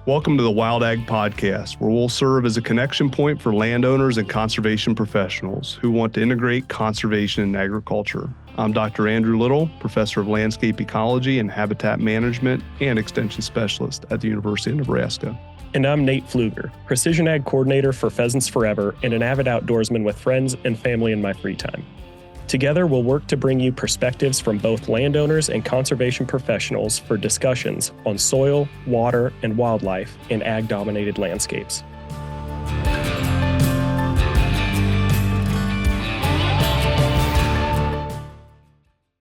Welcome to the Wild Ag Podcast, where we'll serve as a connection point for landowners and conservation professionals who want to integrate conservation and agriculture. I'm Dr. Andrew Little, Professor of Landscape Ecology and Habitat Management and Extension Specialist at the University of Nebraska. And I'm Nate Pfluger, Precision Ag Coordinator for Pheasants Forever and an avid outdoorsman with friends and family in my free time. Together, we'll work to bring you perspectives from both landowners and conservation professionals for discussions on soil, water, and wildlife in ag-dominated landscapes.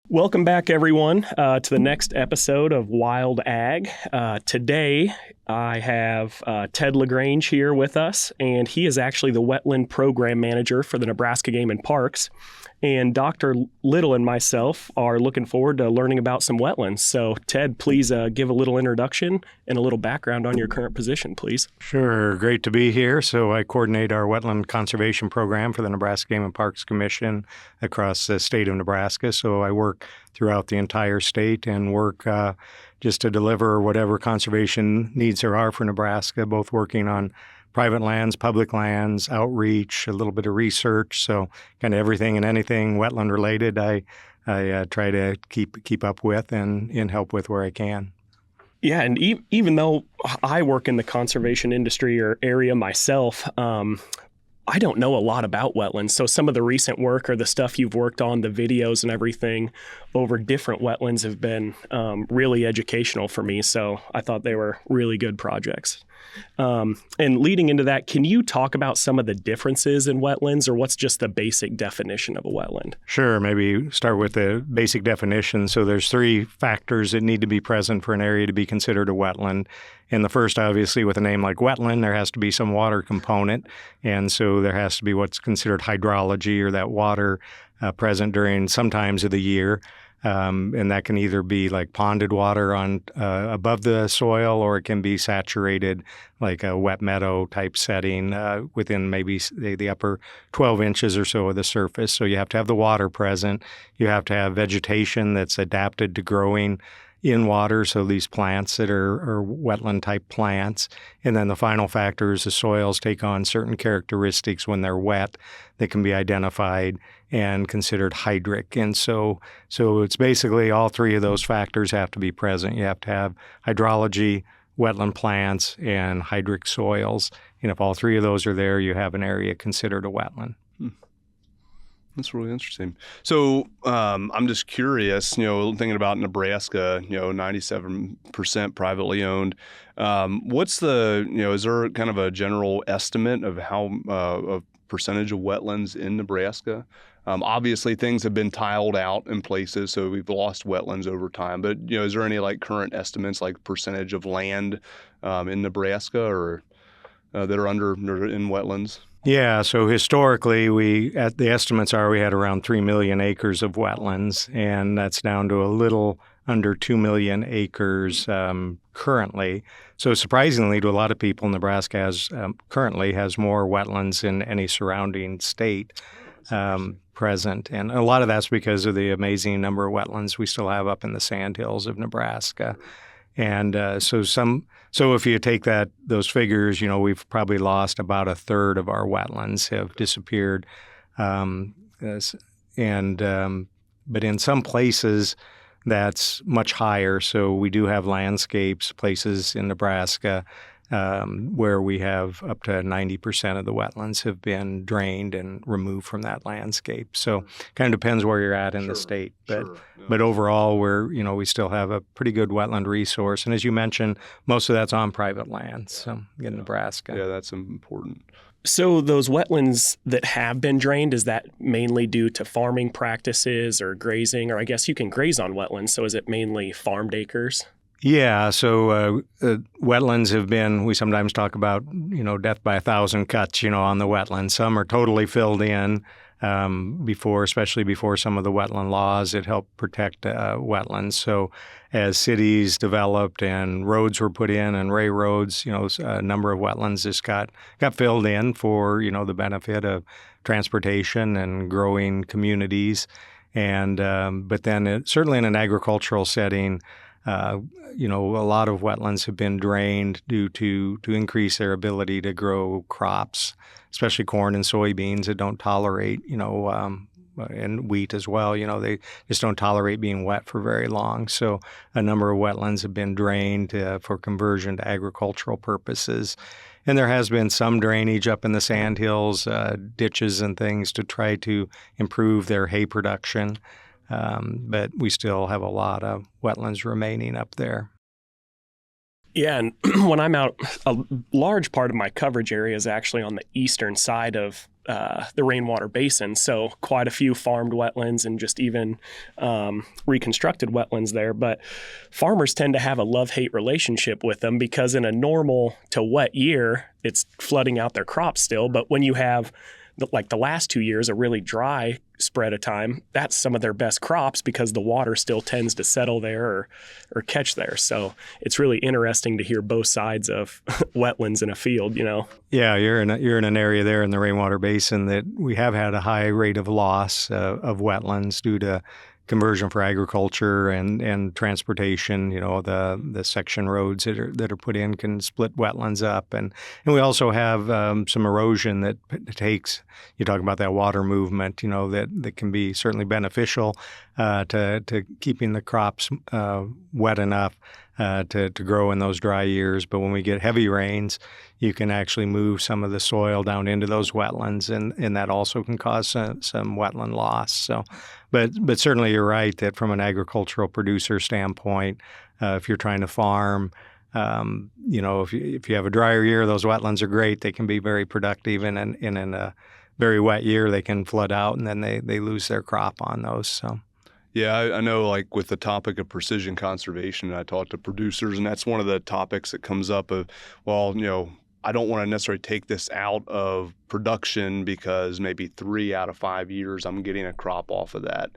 Welcome back, everyone, to the next episode of Wild Ag. Today, I have Ted LaGrange here with us, and he is actually the Wetland Program Manager for the Nebraska Game and Parks. And Dr. Little and myself are looking forward to learning about some wetlands. So, Ted, please give a little introduction and a little background on your current position, please. Sure. Great to be here. So I coordinate our wetland conservation program for the Nebraska Game and Parks Commission across the state of Nebraska. So I work throughout the entire state and work just to deliver whatever conservation needs there are for Nebraska, both working on private lands, public lands, outreach, a little bit of research. So kind of everything and anything wetland related I try to keep up with and help with where I can. Yeah, and even though I work in the conservation industry or area myself, I don't know a lot about wetlands. So some of the recent work or the stuff you've worked on, the videos and everything over different wetlands have been really educational for me. So I thought they were really good projects. And leading into that, can you talk about some of the differences in wetlands, or what's just the basic definition of a wetland? Sure. Maybe start with the basic definition. So there's three factors that need to be present for an area to be considered a wetland. And the first, obviously, with a name like wetland, there has to be some water component. And so there has to be what's considered hydrology, or that water present during some times of the year. And that can either be like ponded water on above the soil, or it can be saturated like a wet meadow type setting within maybe the upper 12 inches or so of the surface. So you have to have the water present. You have to have vegetation that's adapted to growing in water, so these plants that are wetland type plants. And then the final factor is the soils take on certain characteristics when they're wet that can be identified and considered hydric. And so it's basically all three of those factors have to be present. You have to have hydrology, wetland plants, and hydric soils. And if all three of those are there, you have an area considered a wetland. That's really interesting. So I'm just curious, thinking about Nebraska, 97% privately owned. What's is there kind of a general estimate of how a percentage of wetlands in Nebraska? Obviously, things have been tiled out in places, so we've lost wetlands over time. But, is there any current estimates, like percentage of land in Nebraska or that are in wetlands? Yeah, so historically, the estimates are we had around 3 million acres of wetlands, and that's down to a little under 2 million acres currently. So surprisingly to a lot of people, Nebraska currently has more wetlands than any surrounding state present. And a lot of that's because of the amazing number of wetlands we still have up in the sandhills of Nebraska. And so if you take those figures, we've probably lost about a third of our wetlands have disappeared. But in some places, that's much higher. So we do have landscapes, places in Nebraska where we have up to 90% of the wetlands have been drained and removed from that landscape. So kind of depends where you're at in the state. But overall, we still have a pretty good wetland resource. And as you mentioned, most of that's on private lands in Nebraska. Yeah, that's important. So those wetlands that have been drained, is that mainly due to farming practices or grazing? Or I guess you can graze on wetlands, so is it mainly farmed acres? Yeah, so wetlands have been, we sometimes talk about, death by 1,000 cuts, on the wetlands. Some are totally filled in especially before some of the wetland laws that help protect wetlands. So as cities developed and roads were put in and roads, a number of wetlands just got filled in for, the benefit of transportation and growing communities. And but then certainly in an agricultural setting, A lot of wetlands have been drained due to increase their ability to grow crops, especially corn and soybeans that don't tolerate, and wheat as well. They just don't tolerate being wet for very long. So a number of wetlands have been drained for conversion to agricultural purposes. And there has been some drainage up in the sandhills, ditches and things to try to improve their hay production. But we still have a lot of wetlands remaining up there. Yeah, and when I'm out, a large part of my coverage area is actually on the eastern side of the rainwater basin. So quite a few farmed wetlands and just even reconstructed wetlands there. But farmers tend to have a love-hate relationship with them because in a normal to wet year, it's flooding out their crops still. But when you have like the last 2 years, a really dry spread of time, that's some of their best crops because the water still tends to settle there or catch there. So it's really interesting to hear both sides of wetlands in a field, Yeah, you're in an area there in the rainwater basin that we have had a high rate of loss of wetlands due to conversion for agriculture and transportation. The section roads that are put in can split wetlands up, and we also have some erosion that takes. You talk about that water movement. That can be certainly beneficial to keeping the crops wet enough to grow in those dry years. But when we get heavy rains, you can actually move some of the soil down into those wetlands, and that also can cause some wetland loss. So, but certainly you're right that from an agricultural producer standpoint, if you're trying to farm, if you have a drier year, those wetlands are great. They can be very productive, and in a very wet year, they can flood out, and then they lose their crop on those. So. Yeah, I know, like with the topic of precision conservation, I talk to producers, and that's one of the topics that comes up of, I don't want to necessarily take this out of production because maybe 3 out of 5 years I'm getting a crop off of that.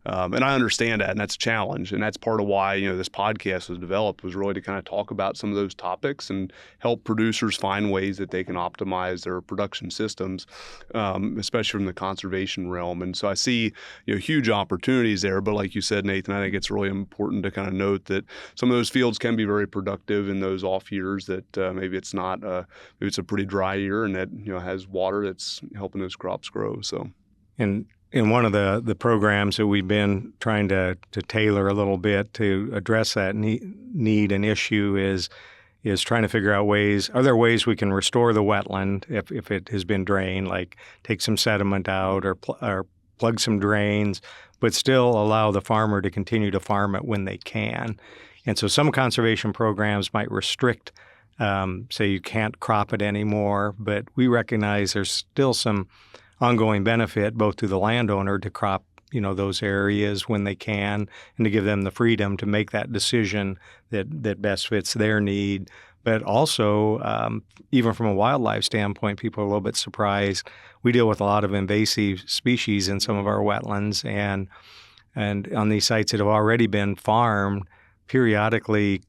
And I understand that, and that's a challenge. And that's part of why, this podcast was developed, was really to kind of talk about some of those topics and help producers find ways that they can optimize their production systems, especially from the conservation realm. And so I see, huge opportunities there. But like you said, Nathan, I think it's really important to kind of note that some of those fields can be very productive in those off years that maybe it's not, maybe it's a pretty dry year and that, has water that's helping those crops grow. So. And in one of the programs that we've been trying to tailor a little bit to address that need and issue is trying to figure out are there ways we can restore the wetland if it has been drained, like take some sediment out or plug some drains, but still allow the farmer to continue to farm it when they can. And so some conservation programs might restrict, say you can't crop it anymore, but we recognize there's still some ongoing benefit both to the landowner to crop, those areas when they can, and to give them the freedom to make that decision that best fits their need. But also, even from a wildlife standpoint, people are a little bit surprised. We deal with a lot of invasive species in some of our wetlands, and on these sites that have already been farmed, periodically,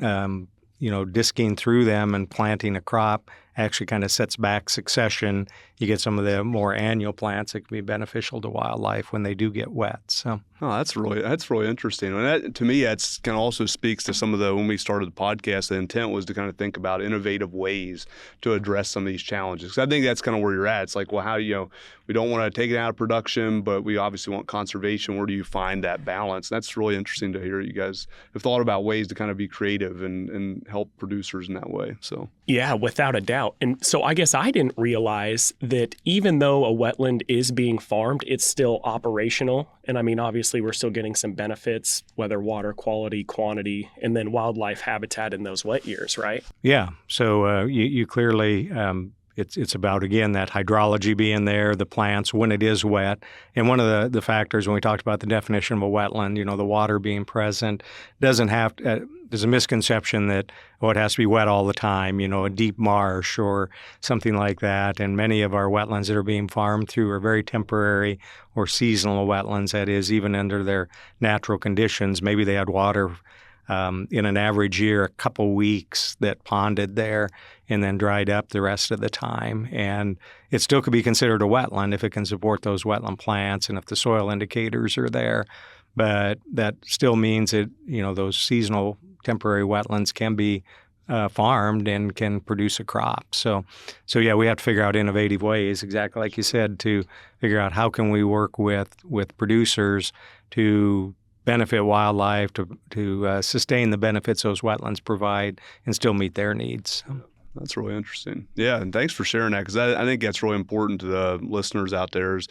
disking through them and planting a crop actually kind of sets back succession. You get some of the more annual plants that can be beneficial to wildlife when they do get wet. So, that's really interesting. And that, to me, that's kind of also speaks to some of when we started the podcast, the intent was to kind of think about innovative ways to address some of these challenges. 'Cause I think that's kind of where you're at. It's like, well, how we don't want to take it out of production, but we obviously want conservation. Where do you find that balance? That's really interesting to hear. You guys have thought about ways to kind of be creative and help producers in that way. So. Yeah, without a doubt. And so I guess I didn't realize that even though a wetland is being farmed, it's still operational. And I mean, obviously, we're still getting some benefits, whether water quality, quantity, and then wildlife habitat in those wet years, right? Yeah. So you clearly, it's about, again, that hydrology being there, the plants when it is wet. And one of the factors when we talked about the definition of a wetland, the water being present, doesn't have to, there's a misconception that, it has to be wet all the time, a deep marsh or something like that. And many of our wetlands that are being farmed through are very temporary or seasonal wetlands. That is, even under their natural conditions, maybe they had water in an average year, a couple weeks that ponded there and then dried up the rest of the time. And it still could be considered a wetland if it can support those wetland plants and if the soil indicators are there. but that still means that, those seasonal temporary wetlands can be farmed and can produce a crop. So yeah, we have to figure out innovative ways, exactly like you said, to figure out how can we work with producers to benefit wildlife, to sustain the benefits those wetlands provide and still meet their needs. That's really interesting. Yeah, and thanks for sharing that, because I think that's really important to the listeners out there is,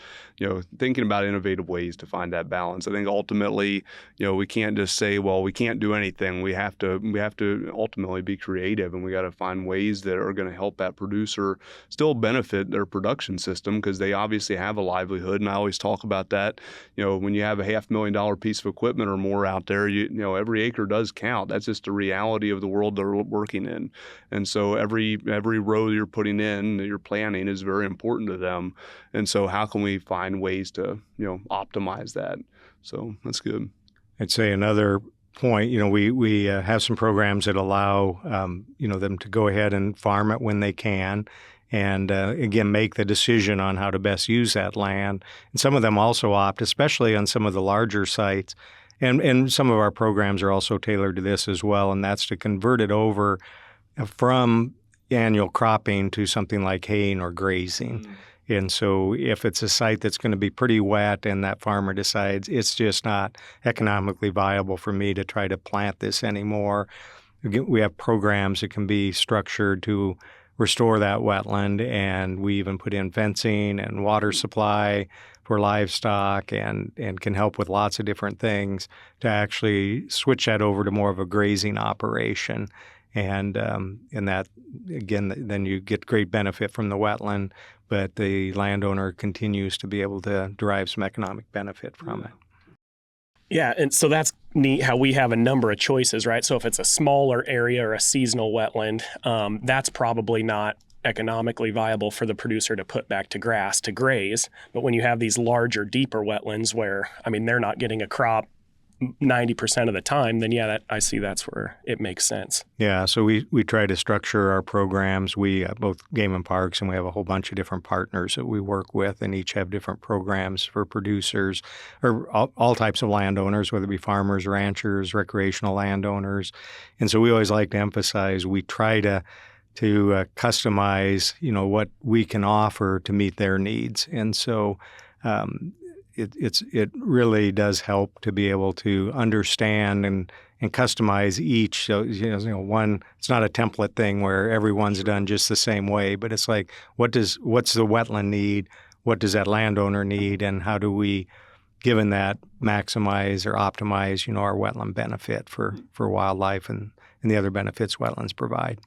thinking about innovative ways to find that balance. I think ultimately, we can't just say, well, we can't do anything. We have to ultimately be creative, and we got to find ways that are going to help that producer still benefit their production system, because they obviously have a livelihood. And I always talk about that. When you have a $500,000 piece of equipment or more out there, every acre does count. That's just the reality of the world they're working in. And so every row you're putting in, that you're planting, is very important to them. And so how can we find ways to, optimize that? So that's good. I'd say another point, we have some programs that allow, them to go ahead and farm it when they can. And again, make the decision on how to best use that land. And some of them also opt, especially on some of the larger sites. And some of our programs are also tailored to this as well, and that's to convert it over from annual cropping to something like haying or grazing. And so if it's a site that's going to be pretty wet and that farmer decides it's just not economically viable for me to try to plant this anymore, we have programs that can be structured to restore that wetland, and we even put in fencing and water supply for livestock and can help with lots of different things to actually switch that over to more of a grazing operation. And that, again, then you get great benefit from the wetland, but the landowner continues to be able to derive some economic benefit from it. Yeah, and so that's neat how we have a number of choices, right? So if it's a smaller area or a seasonal wetland, that's probably not economically viable for the producer to put back to grass to graze. But when you have these larger, deeper wetlands where, they're not getting a crop 90% of the time, then I see that's where it makes sense. Yeah, so we try to structure our programs. We both Game and Parks, and we have a whole bunch of different partners that we work with, and each have different programs for producers or all types of landowners, whether it be farmers, ranchers, recreational landowners. And so we always like to emphasize we try to customize, what we can offer to meet their needs. And so it really does help to be able to understand and customize each. So it's not a template thing where everyone's done just the same way, but it's like what's the wetland need, what does that landowner need, and how do we, given that, maximize or optimize our wetland benefit for wildlife and the other benefits wetlands provide.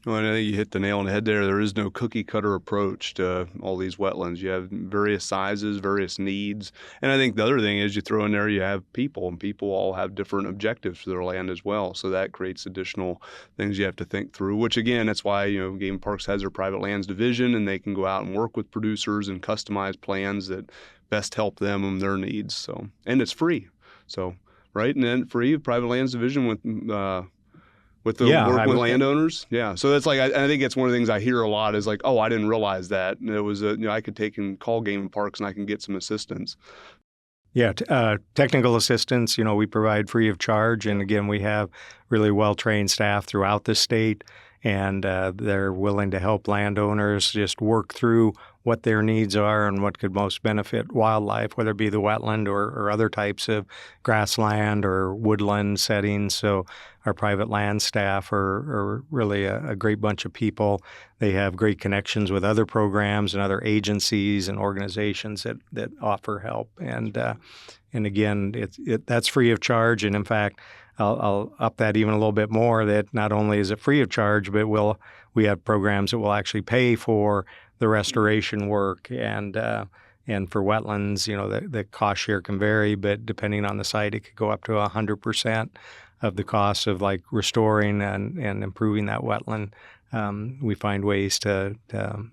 Well, I know you hit the nail on the head there. There is no cookie cutter approach to all these wetlands. You have various sizes, various needs. And I think the other thing is you throw in there, you have people, and people all have different objectives for their land as well. So that creates additional things you have to think through, which again, that's why, Game Parks has their private lands division, and they can go out and work with producers and customize plans that best help them and their needs. So, and it's free. So, right. And then free private lands division with work with landowners. Yeah. So that's I think it's one of the things I hear a lot is like, oh, I didn't realize that. And it was, I could take and call Game and Parks and I can get some assistance. Yeah. Technical assistance, we provide free of charge. And again, we have really well-trained staff throughout the state, and they're willing to help landowners just work through what their needs are and what could most benefit wildlife, whether it be the wetland or other types of grassland or woodland settings. So our private land staff are really a great bunch of people. They have great connections with other programs and other agencies and organizations that offer help. And again, that's free of charge. And in fact, I'll up that even a little bit more, that not only is it free of charge, but we have programs that will actually pay for the restoration work. And for wetlands, the cost share can vary, but depending on the site, it could go up to 100% of the cost of like restoring and improving that wetland. We find ways to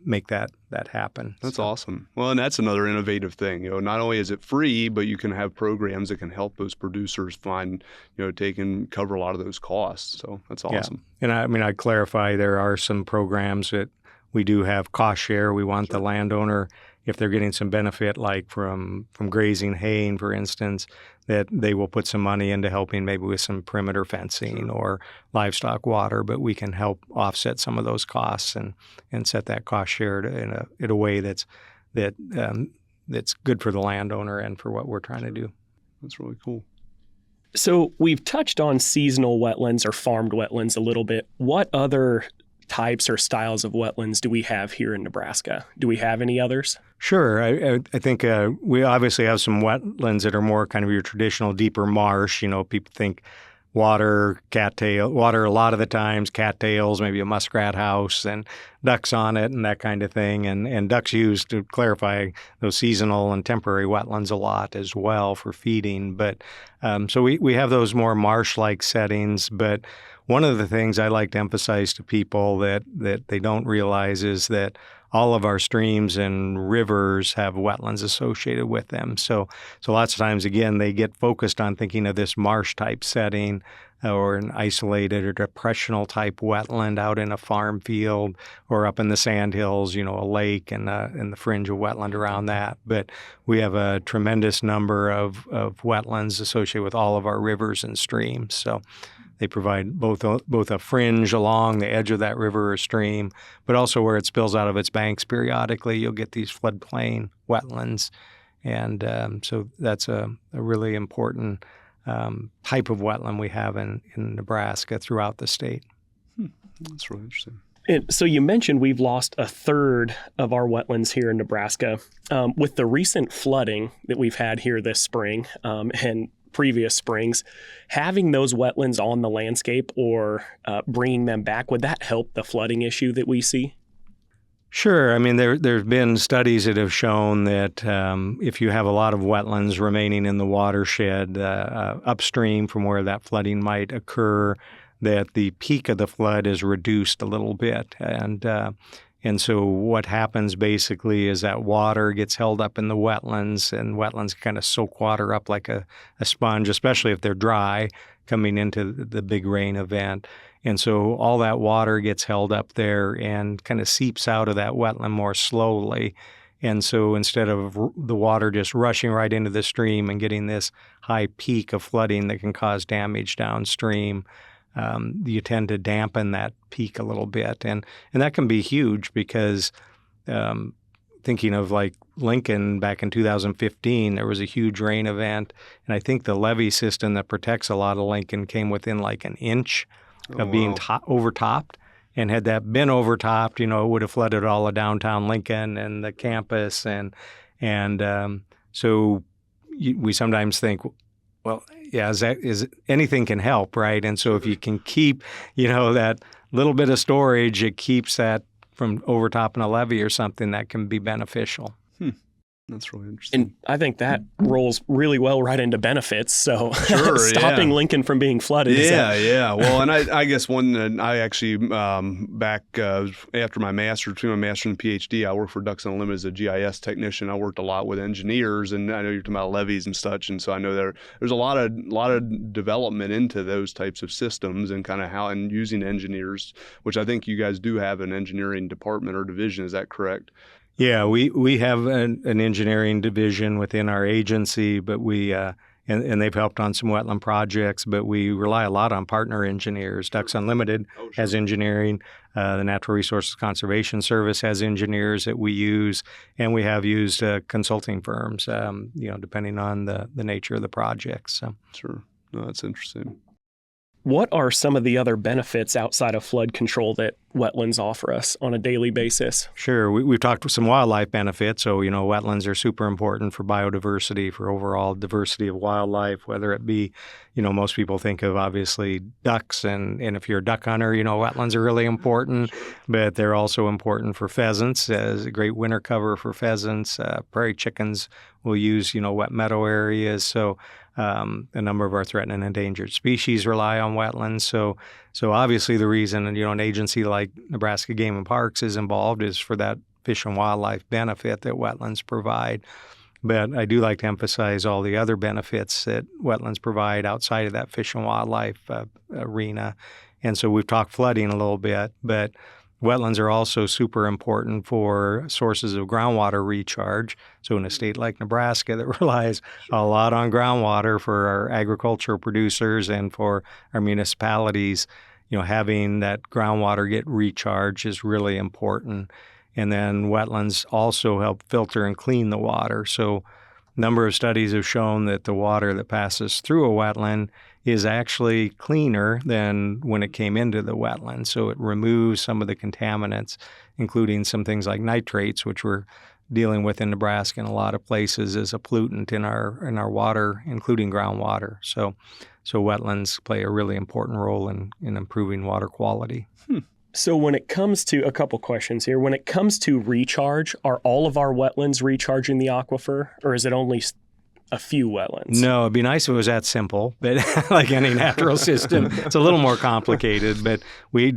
make that happen. That's awesome. Well, and that's another innovative thing. Not only is it free, but you can have programs that can help those producers find, take and cover a lot of those costs. So that's awesome. Yeah. And I clarify, there are some programs that we do have cost share. We want the landowner, if they're getting some benefit, like from grazing haying, for instance, that they will put some money into helping maybe with some perimeter fencing or livestock water, but we can help offset some of those costs and set that cost share in a way that's good for the landowner and for what we're trying to do. That's really cool. So we've touched on seasonal wetlands or farmed wetlands a little bit. What other types or styles of wetlands do we have here in Nebraska? Do we have any others? Sure. I think we obviously have some wetlands that are more kind of your traditional deeper marsh. People think water, water a lot of the times, cattails, maybe a muskrat house and ducks on it and that kind of thing. And ducks used, to clarify, those seasonal and temporary wetlands a lot as well for feeding. But so we have those more marsh-like settings. But one of the things I like to emphasize to people that they don't realize is that all of our streams and rivers have wetlands associated with them. So lots of times, again, they get focused on thinking of this marsh-type setting or an isolated or depressional type wetland out in a farm field or up in the sandhills, a lake and the fringe of wetland around that. But we have a tremendous number of wetlands associated with all of our rivers and streams. So they provide both a fringe along the edge of that river or stream, but also where it spills out of its banks periodically, you'll get these floodplain wetlands. And so that's a really important type of wetland we have in Nebraska throughout the state. That's really interesting. And so you mentioned we've lost a third of our wetlands here in Nebraska. With the recent flooding that we've had here this spring and previous springs, having those wetlands on the landscape or bringing them back, would that help the flooding issue that we see? Sure. I mean, there's been studies that have shown that if you have a lot of wetlands remaining in the watershed upstream from where that flooding might occur, that the peak of the flood is reduced a little bit. And so what happens basically is that water gets held up in the wetlands, and wetlands kind of soak water up like a sponge, especially if they're dry coming into the big rain event. And so all that water gets held up there and kind of seeps out of that wetland more slowly. And so instead of the water just rushing right into the stream and getting this high peak of flooding that can cause damage downstream, you tend to dampen that peak a little bit. And that can be huge because thinking of like Lincoln back in 2015, there was a huge rain event. And I think the levee system that protects a lot of Lincoln came within like an inch of being overtopped. And had that been overtopped, it would have flooded all of downtown Lincoln and the campus. So we sometimes think, well, yeah, anything can help, right? And so if you can keep, that little bit of storage, it keeps that from overtopping a levee or something, that can be beneficial. That's really interesting. And I think that rolls really well right into benefits. So sure, stopping Lincoln from being flooded. Yeah. Well, and I guess I actually, back after my master's, between my master's and PhD, I worked for Ducks Unlimited as a GIS technician. I worked a lot with engineers, and I know you're talking about levees and such. And so I know there's a lot of development into those types of systems and kind of how, and using engineers, which I think you guys do have an engineering department or division. Is that correct? Yeah, we have an engineering division within our agency, but and they've helped on some wetland projects, but we rely a lot on partner engineers. Ducks Unlimited has engineering. The Natural Resources Conservation Service has engineers that we use, and we have used consulting firms, depending on the nature of the project. So. Sure. No, that's interesting. What are some of the other benefits outside of flood control that wetlands offer us on a daily basis? Sure. We've talked with some wildlife benefits. So, wetlands are super important for biodiversity, for overall diversity of wildlife, whether it be, most people think of obviously ducks. And if you're a duck hunter, wetlands are really important, but they're also important for pheasants as a great winter cover for pheasants. Prairie chickens will use, wet meadow areas. So, a number of our threatened and endangered species rely on wetlands. So obviously the reason, an agency like Nebraska Game and Parks is involved is for that fish and wildlife benefit that wetlands provide. But I do like to emphasize all the other benefits that wetlands provide outside of that fish and wildlife arena. And so we've talked flooding a little bit, but Wetlands are also super important for sources of groundwater recharge. So in a state like Nebraska that relies a lot on groundwater for our agricultural producers and for our municipalities, having that groundwater get recharged is really important. And then wetlands also help filter and clean the water. So a number of studies have shown that the water that passes through a wetland is actually cleaner than when it came into the wetland. So it removes some of the contaminants, including some things like nitrates, which we're dealing with in Nebraska in a lot of places as a pollutant in our water, including groundwater. So wetlands play a really important role in improving water quality. So when it comes to, a couple questions here, when it comes to recharge, are all of our wetlands recharging the aquifer, or is it only a few wetlands? No, it'd be nice if it was that simple, but like any natural system, it's a little more complicated. But we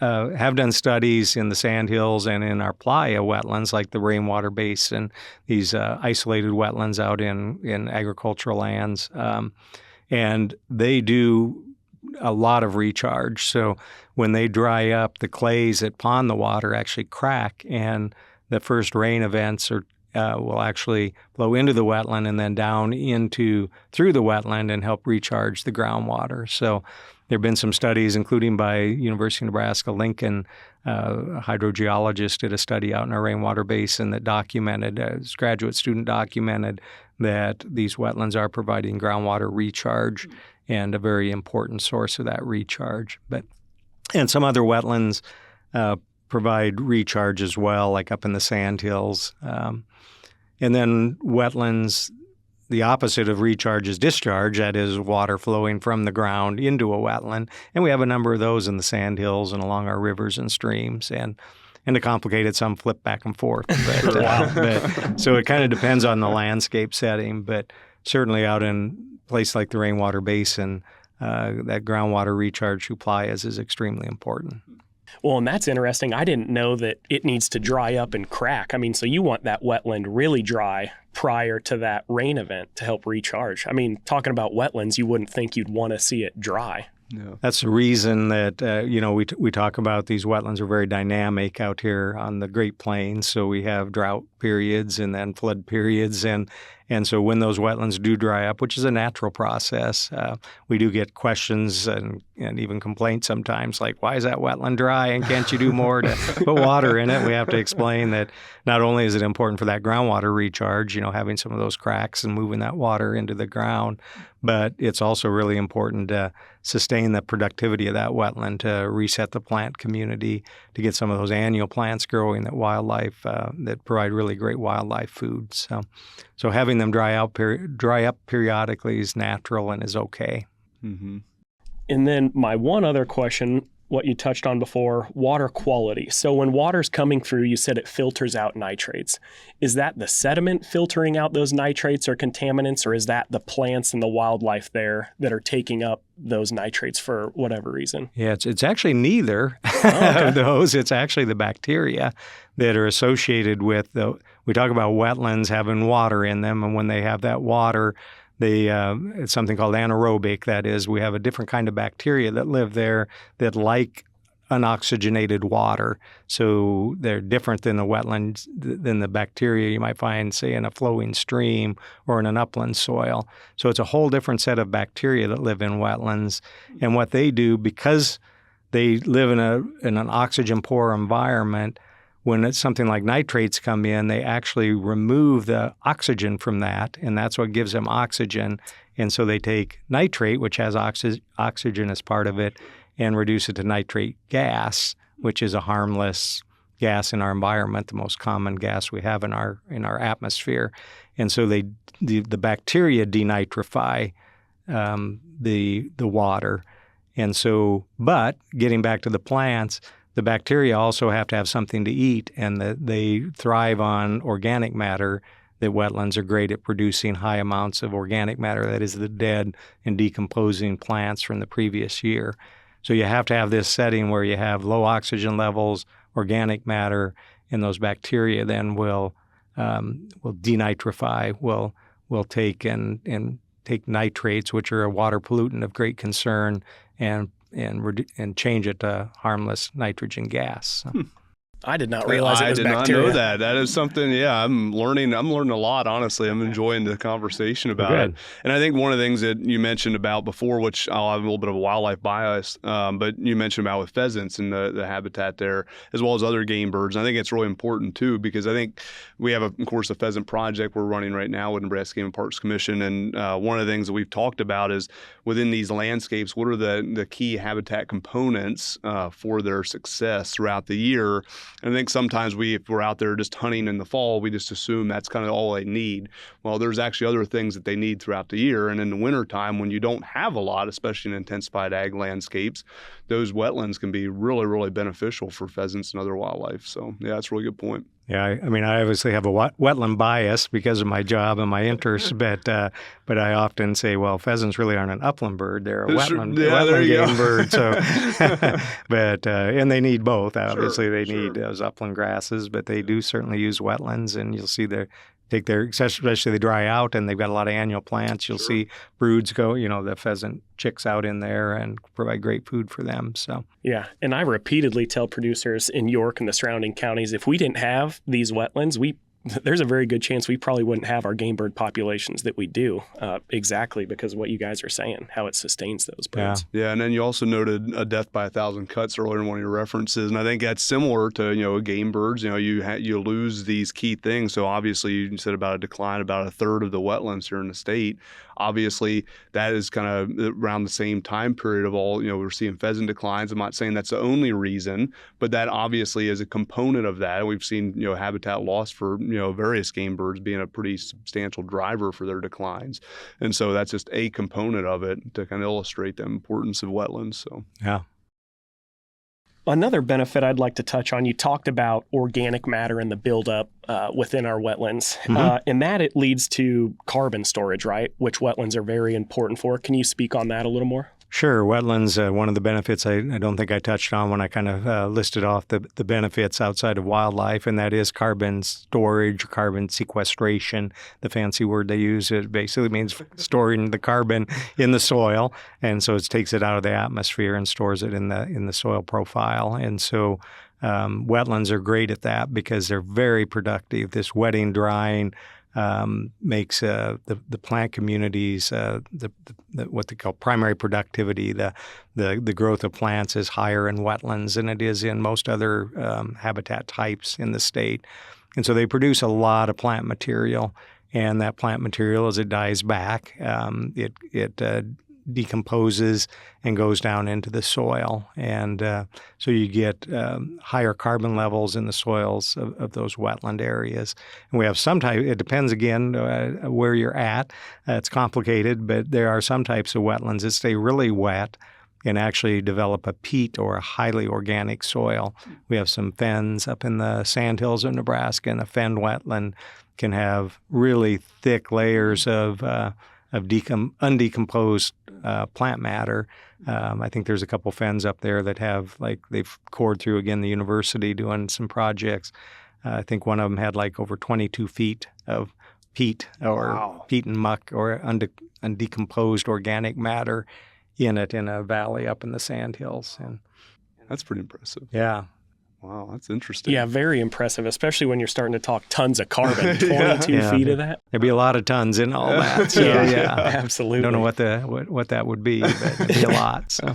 have done studies in the sandhills and in our playa wetlands, like the rainwater basin, these isolated wetlands out in agricultural lands, and they do a lot of recharge. So when they dry up, the clays that pond the water actually crack, and the first rain events will actually flow into the wetland and then down through the wetland and help recharge the groundwater. So there have been some studies, including by University of Nebraska-Lincoln, a hydrogeologist did a study out in our rainwater basin that documented, his graduate student documented that these wetlands are providing groundwater recharge and a very important source of that recharge. And some other wetlands provide recharge as well, like up in the sandhills. And then wetlands, the opposite of recharge is discharge, that is water flowing from the ground into a wetland. And we have a number of those in the sandhills and along our rivers and streams. And to complicate it, some flip back and forth. So it kind of depends on the landscape setting, but certainly out in a place like the rainwater basin, that groundwater recharge through playas is extremely important. Well, and that's interesting. I didn't know that it needs to dry up and crack. I mean, so you want that wetland really dry prior to that rain event to help recharge. I mean, talking about wetlands, you wouldn't think you'd want to see it dry. No. That's the reason that, we talk about these wetlands are very dynamic out here on the Great Plains. So we have drought periods and then flood periods. And so when those wetlands do dry up, which is a natural process, we do get questions and even complaints sometimes like, why is that wetland dry and can't you do more to put water in it? We have to explain that not only is it important for that groundwater recharge, having some of those cracks and moving that water into the ground, but it's also really important to sustain the productivity of that wetland, to reset the plant community, to get some of those annual plants growing that provide really great wildlife food. So having them dry up periodically is natural and is okay. Mm-hmm. And then my one other question, what you touched on before, water quality. So when water's coming through, you said it filters out nitrates. Is that the sediment filtering out those nitrates or contaminants, or is that the plants and the wildlife there that are taking up those nitrates for whatever reason? Yeah, it's actually neither of those. It's actually the bacteria that are associated with we talk about wetlands having water in them, and when they have that water, it's something called anaerobic. That is, we have a different kind of bacteria that live there that like unoxygenated water. So they're different than the bacteria you might find, say, in a flowing stream or in an upland soil. So it's a whole different set of bacteria that live in wetlands. And what they do, because they live in an oxygen-poor environment, when it's something like nitrates come in, they actually remove the oxygen from that, and that's what gives them oxygen. And so they take nitrate, which has oxygen as part of it, and reduce it to nitrate gas, which is a harmless gas in our environment, the most common gas we have in our atmosphere. And so the bacteria denitrify the water. And so, but getting back to the plants, the bacteria also have to have something to eat, and they thrive on organic matter. That wetlands are great at producing high amounts of organic matter, that is the dead and decomposing plants from the previous year. So you have to have this setting where you have low oxygen levels, organic matter, and those bacteria then will denitrify, will take and take nitrates, which are a water pollutant of great concern, and and change it to harmless nitrogen gas. So. I did not realize it was bacteria. I did not know that. That is something, I'm learning a lot, honestly. I'm enjoying the conversation about it. And I think one of the things that you mentioned about before, which I'll have a little bit of a wildlife bias, but you mentioned about with pheasants and the habitat there, as well as other game birds. And I think it's really important too, because I think we have, of course, a pheasant project we're running right now with Nebraska Game and Parks Commission. And one of the things that we've talked about is within these landscapes, what are the key habitat components for their success throughout the year? And I think sometimes if we're out there just hunting in the fall, we just assume that's kind of all they need. Well, there's actually other things that they need throughout the year. And in the wintertime, when you don't have a lot, especially in intensified ag landscapes, those wetlands can be really, really beneficial for pheasants and other wildlife. So, yeah, that's a really good point. Yeah, I mean, I obviously have a wetland bias because of my job and my interests, but I often say, well, pheasants really aren't an upland bird; they're a wetland game bird. So, but and they need both. Obviously, they need those upland grasses, but they do certainly use wetlands, and you'll see especially they dry out and they've got a lot of annual plants. You'll see broods go, the pheasant chicks out in there and provide great food for them. So yeah, and I repeatedly tell producers in York and the surrounding counties, if we didn't have these wetlands, there's a very good chance we probably wouldn't have our game bird populations that we do, exactly because of what you guys are saying, how it sustains those birds. Yeah, and then you also noted a death by 1,000 cuts earlier in one of your references, and I think that's similar to game birds. You lose these key things. So obviously you said about a decline about a third of the wetlands here in the state. Obviously, that is kind of around the same time period of all, we're seeing pheasant declines. I'm not saying that's the only reason, but that obviously is a component of that. We've seen, habitat loss for, various game birds being a pretty substantial driver for their declines. And so that's just a component of it to kind of illustrate the importance of wetlands. So, yeah. Another benefit I'd like to touch on, you talked about organic matter and the buildup within our wetlands. And that it leads to carbon storage, right? Which wetlands are very important for. Can you speak on that a little more? Sure. Wetlands, one of the benefits I don't think I touched on when I kind of listed off the benefits outside of wildlife, and that is carbon storage, carbon sequestration, the fancy word they use. It basically means storing the carbon in the soil, and so it takes it out of the atmosphere and stores it in the soil profile. And so wetlands are great at that because they're very productive. This wetting, drying, makes the plant communities what they call primary productivity. The growth of plants is higher in wetlands than it is in most other habitat types in the state, and so they produce a lot of plant material. And that plant material, as it dies back, it decomposes and goes down into the soil. And so you get higher carbon levels in the soils of those wetland areas. And we have some type, it depends again where you're at. It's complicated, but there are some types of wetlands that stay really wet and actually develop a peat or a highly organic soil. We have some fens up in the sandhills of Nebraska, and a fen wetland can have really thick layers of undecomposed plant matter. I think there's a couple fens up there that have, they've cored through, again, the university doing some projects. I think one of them had over 22 feet of peat or peat and muck or undecomposed organic matter in it in a valley up in the sandhills. And that's pretty impressive. Yeah. Wow, that's interesting. Yeah, very impressive, especially when you're starting to talk tons of carbon, 22 feet of that. There'd be a lot of tons in all that. So, yeah, absolutely. Don't know what that would be, but it'd be a lot. So.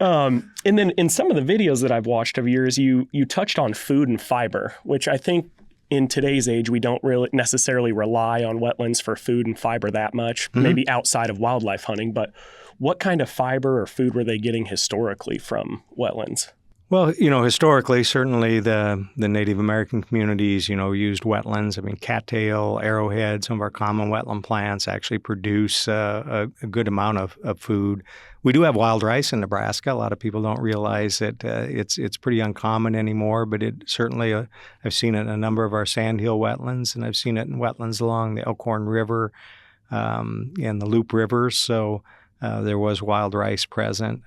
And then in some of the videos that I've watched of yours, you touched on food and fiber, which I think in today's age, we don't really necessarily rely on wetlands for food and fiber that much, maybe outside of wildlife hunting. But what kind of fiber or food were they getting historically from wetlands? Well, historically, certainly the Native American communities, used wetlands. I mean, cattail, arrowhead, some of our common wetland plants actually produce a good amount of food. We do have wild rice in Nebraska. A lot of people don't realize that it's pretty uncommon anymore, but it certainly, I've seen it in a number of our sandhill wetlands, and I've seen it in wetlands along the Elkhorn River and the Loup Rivers. So there was wild rice present.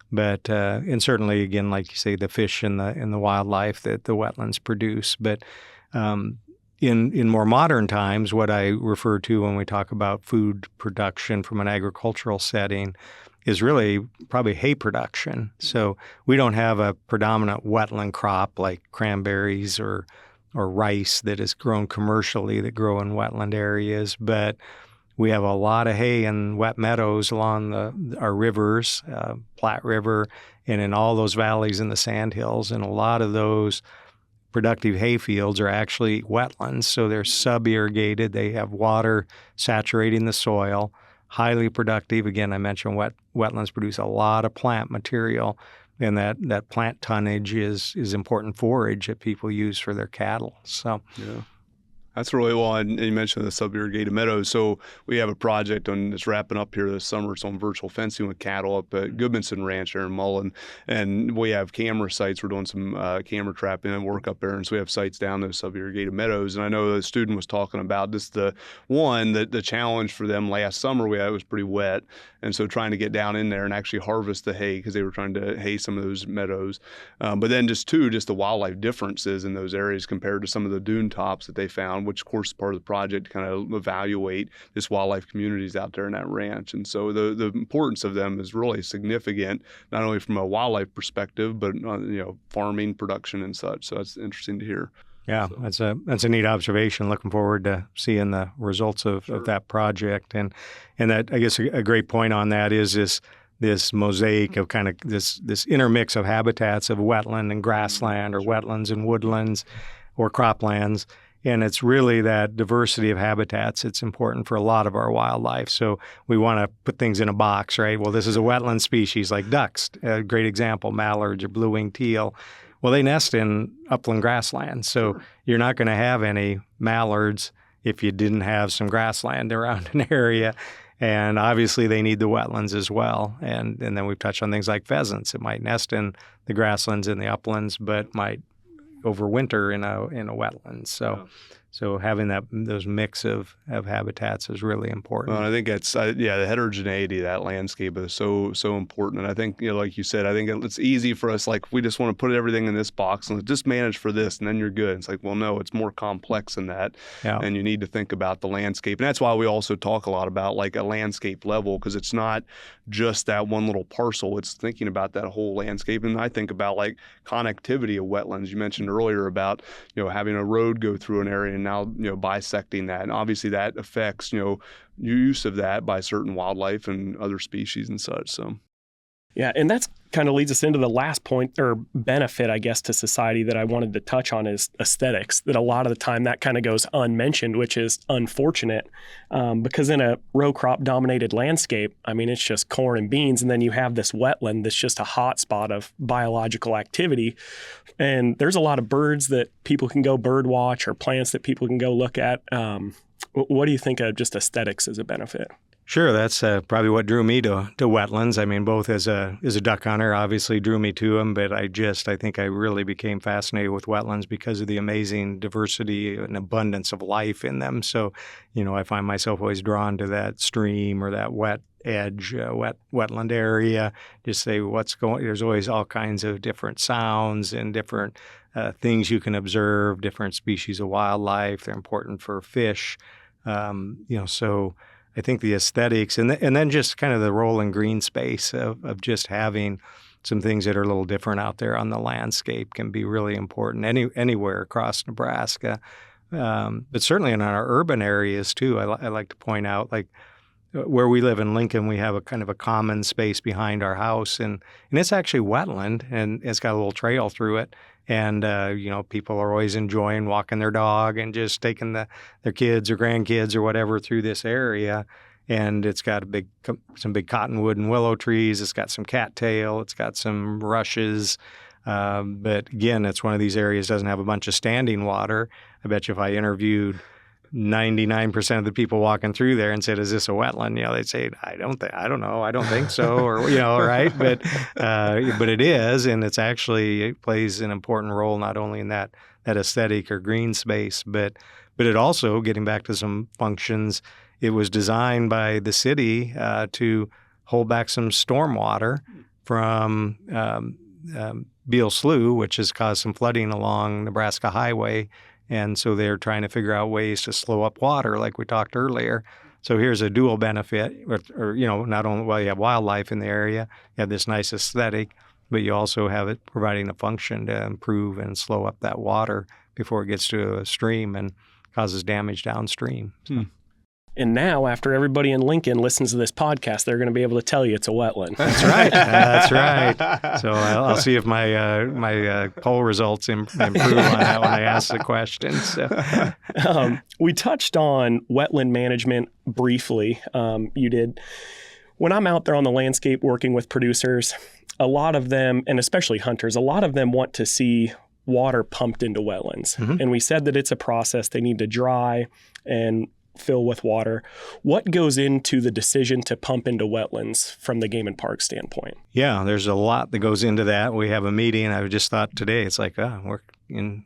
But and certainly, again, like you say, the fish and the wildlife that the wetlands produce. But in more modern times, what I refer to when we talk about food production from an agricultural setting is really probably hay production. So we don't have a predominant wetland crop like cranberries or rice that is grown commercially that grow in wetland areas, but we have a lot of hay in wet meadows along our rivers, Platte River, and in all those valleys in the sandhills, and a lot of those productive hay fields are actually wetlands, so they're sub-irrigated. They have water saturating the soil, highly productive. Again, I mentioned wetlands produce a lot of plant material, and that plant tonnage is important forage that people use for their cattle. So, yeah. That's really well, and you mentioned the sub-irrigated meadows. So we have a project that's wrapping up here this summer. It's on virtual fencing with cattle up at Goodmanson Ranch there in Mullen, and we have camera sites. We're doing some camera trapping and work up there, and so we have sites down those sub-irrigated meadows. And I know the student was talking about this. The challenge for them last summer, it was pretty wet, and so trying to get down in there and actually harvest the hay because they were trying to hay some of those meadows. But then just the wildlife differences in those areas compared to some of the dune tops that they found, which of course is part of the project to kind of evaluate this wildlife communities out there in that ranch. And so the importance of them is really significant, not only from a wildlife perspective, but farming, production, and such. So that's interesting to hear. Yeah, so that's a neat observation. Looking forward to seeing the results of that project. And that, I guess, a great point on that is this mosaic of kind of this intermix of habitats of wetland and grassland, or wetlands and woodlands or croplands. And it's really that diversity of habitats. It's important for a lot of our wildlife. So we want to put things in a box, right? Well, this is a wetland species like ducks, a great example, mallards or blue-winged teal. Well, they nest in upland grassland. So you're not going to have any mallards if you didn't have some grassland around an area. And obviously they need the wetlands as well. And then we've touched on things like pheasants. It might nest in the grasslands and the uplands, but might overwinter in a wetland. So having those mix of habitats is really important. Well, I think it's the heterogeneity of that landscape is so important. And I think, like you said, I think it's easy for us, like, we just want to put everything in this box and just manage for this and then you're good. It's like, well, no, it's more complex than that. Yeah. And you need to think about the landscape. And that's why we also talk a lot about like a landscape level, because it's not just that one little parcel. It's thinking about that whole landscape. And I think about like connectivity of wetlands. You mentioned earlier about, having a road go through an area and now, bisecting that. And obviously that affects, use of that by certain wildlife and other species and such. So. Yeah, and that's kind of leads us into the last point or benefit, I guess, to society that I wanted to touch on is aesthetics. That a lot of the time that kind of goes unmentioned, which is unfortunate, because in a row crop dominated landscape, I mean, it's just corn and beans, and then you have this wetland that's just a hot spot of biological activity. And there's a lot of birds that people can go bird watch or plants that people can go look at. What do you think of just aesthetics as a benefit? Sure, that's probably what drew me to wetlands. I mean, both as a duck hunter, obviously drew me to them, but I think I really became fascinated with wetlands because of the amazing diversity and abundance of life in them. So, I find myself always drawn to that stream or that wet edge, wetland area. Just say there's always all kinds of different sounds and different things you can observe, different species of wildlife. They're important for fish, so I think the aesthetics and then just kind of the role in green space of just having some things that are a little different out there on the landscape can be really important anywhere across Nebraska. But certainly in our urban areas too, I like to point out, like where we live in Lincoln, we have a kind of a common space behind our house, and it's actually wetland, and it's got a little trail through it. And, people are always enjoying walking their dog and just taking their kids or grandkids or whatever through this area. And it's got some big cottonwood and willow trees. It's got some cattail. It's got some rushes. But again, it's one of these areas that doesn't have a bunch of standing water. I bet you if I interviewed 99% of the people walking through there and said, "Is this a wetland?" They'd say, "I don't know. I don't think so," or right? But it is, and it plays an important role not only in that aesthetic or green space, but it also, getting back to some functions, it was designed by the city to hold back some stormwater from Beal Slough, which has caused some flooding along Nebraska Highway And so they're trying to figure out ways to slow up water, like we talked earlier. So here's a dual benefit, or not only, well, you have wildlife in the area, you have this nice aesthetic, but you also have it providing a function to improve and slow up that water before it gets to a stream and causes damage downstream. And now, after everybody in Lincoln listens to this podcast, they're going to be able to tell you it's a wetland. That's right. That's right. So I'll see if my poll results improve on that when I ask the question. So. We touched on wetland management briefly. You did. When I'm out there on the landscape working with producers, a lot of them, and especially hunters, a lot of them want to see water pumped into wetlands. Mm-hmm. And we said that it's a process. They need to dry and fill with water. What goes into the decision to pump into wetlands from the game and park standpoint? Yeah, there's a lot that goes into that. We have a meeting. I just thought today, it's like, we're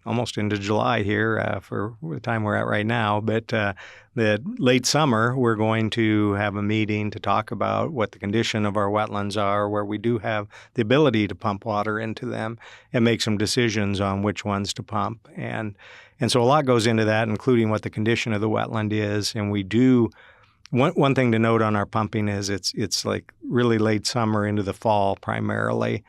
almost into July here for the time we're at right now. But the late summer, we're going to have a meeting to talk about what the condition of our wetlands are, where we do have the ability to pump water into them and make some decisions on which ones to pump. And so a lot goes into that, including what the condition of the wetland is. And we do, one thing to note on our pumping is it's like really late summer into the fall primarily.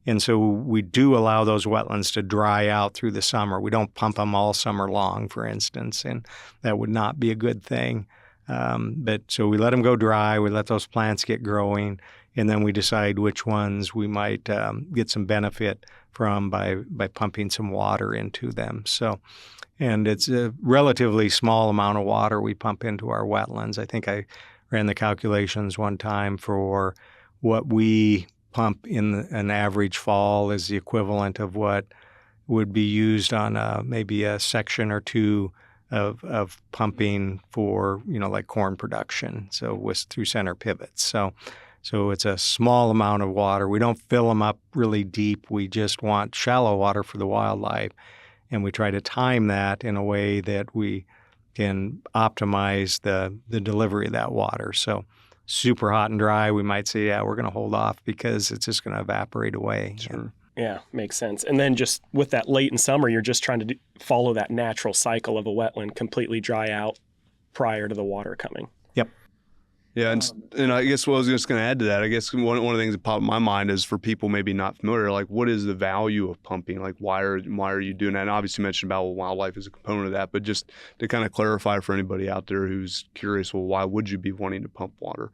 And so we do allow those wetlands to dry out through the summer. We don't pump them all summer long, for instance, and that would not be a good thing. But so we let them go dry, we let those plants get growing, and then we decide which ones we might get some benefit from by pumping some water into them. So, and it's a relatively small amount of water we pump into our wetlands. I think I ran the calculations one time for what we pump in an average fall is the equivalent of what would be used on maybe a section or two of pumping for, like corn production, so through center pivots. So it's a small amount of water. We don't fill them up really deep. We just want shallow water for the wildlife. And we try to time that in a way that we can optimize the delivery of that water. So super hot and dry, we might say, we're going to hold off because it's just going to evaporate away. Sure. Yeah, makes sense. And then just with that late in summer, you're just trying to follow that natural cycle of a wetland, completely dry out prior to the water coming. Yep. Yeah, and I guess what I was just going to add to that, I guess one of the things that popped in my mind is for people maybe not familiar, like what is the value of pumping? Like why are you doing that? And obviously you mentioned about wildlife as a component of that, but just to kind of clarify for anybody out there who's curious, well, why would you be wanting to pump water?